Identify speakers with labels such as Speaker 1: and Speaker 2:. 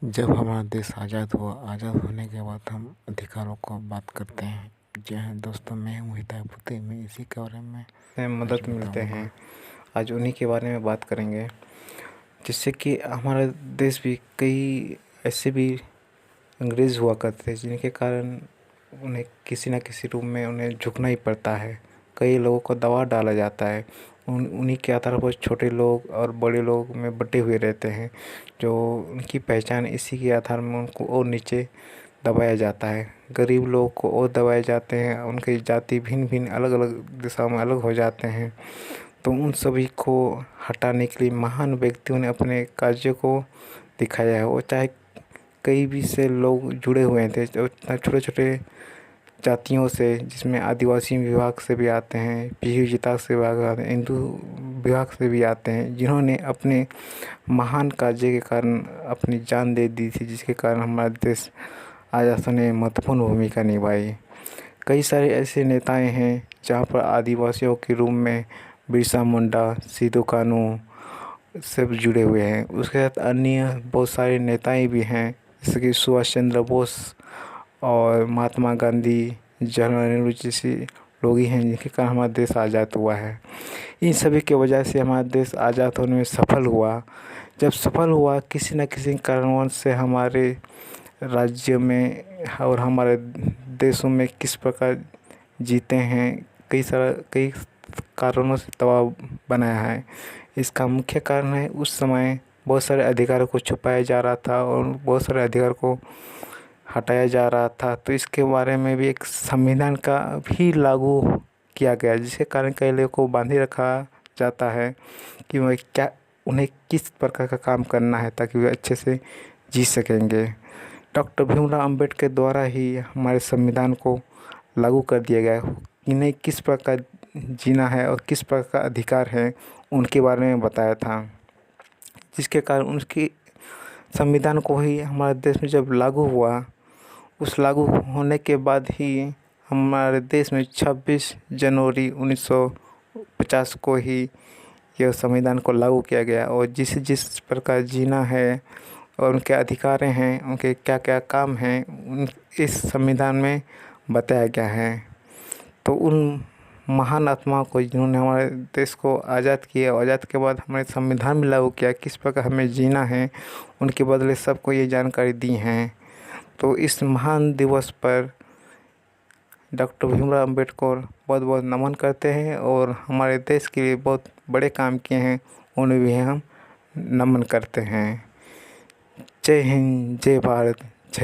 Speaker 1: जब हमारा देश आज़ाद हुआ, आज़ाद होने के बाद हम अधिकारों को बात करते हैं। जी हाँ दोस्तों, मैं हूँ हितापुती। मैं इसी के बारे में
Speaker 2: मदद मिलते हैं। आज उन्हीं के बारे में बात करेंगे, जिससे कि हमारा देश भी कई ऐसे भी अंग्रेज़ हुआ करते थे जिनके कारण उन्हें किसी न किसी रूप में उन्हें झुकना ही पड़ता है। कई लोगों को दबा डाला जाता है। उन्हीं के आधार पर छोटे लोग और बड़े लोग में बटे हुए रहते हैं, जो उनकी पहचान इसी के आधार में उनको और नीचे दबाया जाता है। गरीब लोग को और दबाए जाते हैं, उनकी जाति भिन्न भिन्न अलग अलग दिशाओं में अलग हो जाते हैं। तो उन सभी को हटाने के लिए महान व्यक्तियों ने अपने कार्य को दिखाया है। वो चाहे कई भी से लोग जुड़े हुए थे, जो छोटे छोटे जातियों से, जिसमें आदिवासी विभाग से भी आते हैं, पीयू जिता से विभाग आते हैं, हिंदू विभाग से भी आते हैं, जिन्होंने अपने महान कार्य के कारण अपनी जान दे दी थी, जिसके कारण हमारा देश आज़ाद होने में महत्वपूर्ण भूमिका निभाई। कई सारे ऐसे नेताएं हैं जहाँ पर आदिवासियों के रूप में बिरसा मुंडा, सिद्धू कान्हू सब जुड़े हुए हैं। उसके साथ अन्य बहुत सारे नेताएं भी हैं, जैसे कि सुभाष चंद्र बोस और महात्मा गांधी, जवाहरलाल नेहरू जैसे लोग ही हैं जिनके कारण हमारा देश आज़ाद हुआ है। इन सभी के वजह से हमारा देश आज़ाद होने में सफल हुआ। जब सफल हुआ, किसी न किसी कारणवश से हमारे राज्य में और हमारे देशों में किस प्रकार जीते हैं, कई कारणों से दबाव बनाया है। इसका मुख्य कारण है, उस समय बहुत सारे अधिकारों को छुपाया जा रहा था और बहुत सारे अधिकार को हटाया जा रहा था। तो इसके बारे में भी एक संविधान का भी लागू किया गया, जिसके कारण कई लोगों को बांधे रखा जाता है कि वह क्या, उन्हें किस प्रकार का काम करना है ताकि वे अच्छे से जी सकेंगे। डॉक्टर भीमराव अंबेडकर द्वारा ही हमारे संविधान को लागू कर दिया गया, इन्हें किस प्रकार जीना है और किस प्रकार का अधिकार है उनके बारे में बताया था, जिसके कारण उनकी संविधान को ही हमारे देश में जब लागू हुआ, उस लागू होने के बाद ही हमारे देश में 26 जनवरी 1950 को ही यह संविधान को लागू किया गया। और जिस जिस प्रकार जीना है और उनके अधिकार हैं, उनके क्या क्या काम हैं, उन इस संविधान में बताया गया है। तो उन महान आत्माओं को, जिन्होंने हमारे देश को आज़ाद किया, आज़ाद के बाद हमारे संविधान में लागू किया, किस प्रकार हमें जीना है, उनके बदले सबको ये जानकारी दी हैं। तो इस महान दिवस पर डॉक्टर भीमराव अंबेडकर बहुत बहुत नमन करते हैं, और हमारे देश के लिए बहुत बड़े काम किए हैं, उन्हें भी हम नमन करते हैं। जय हिंद, जय भारत।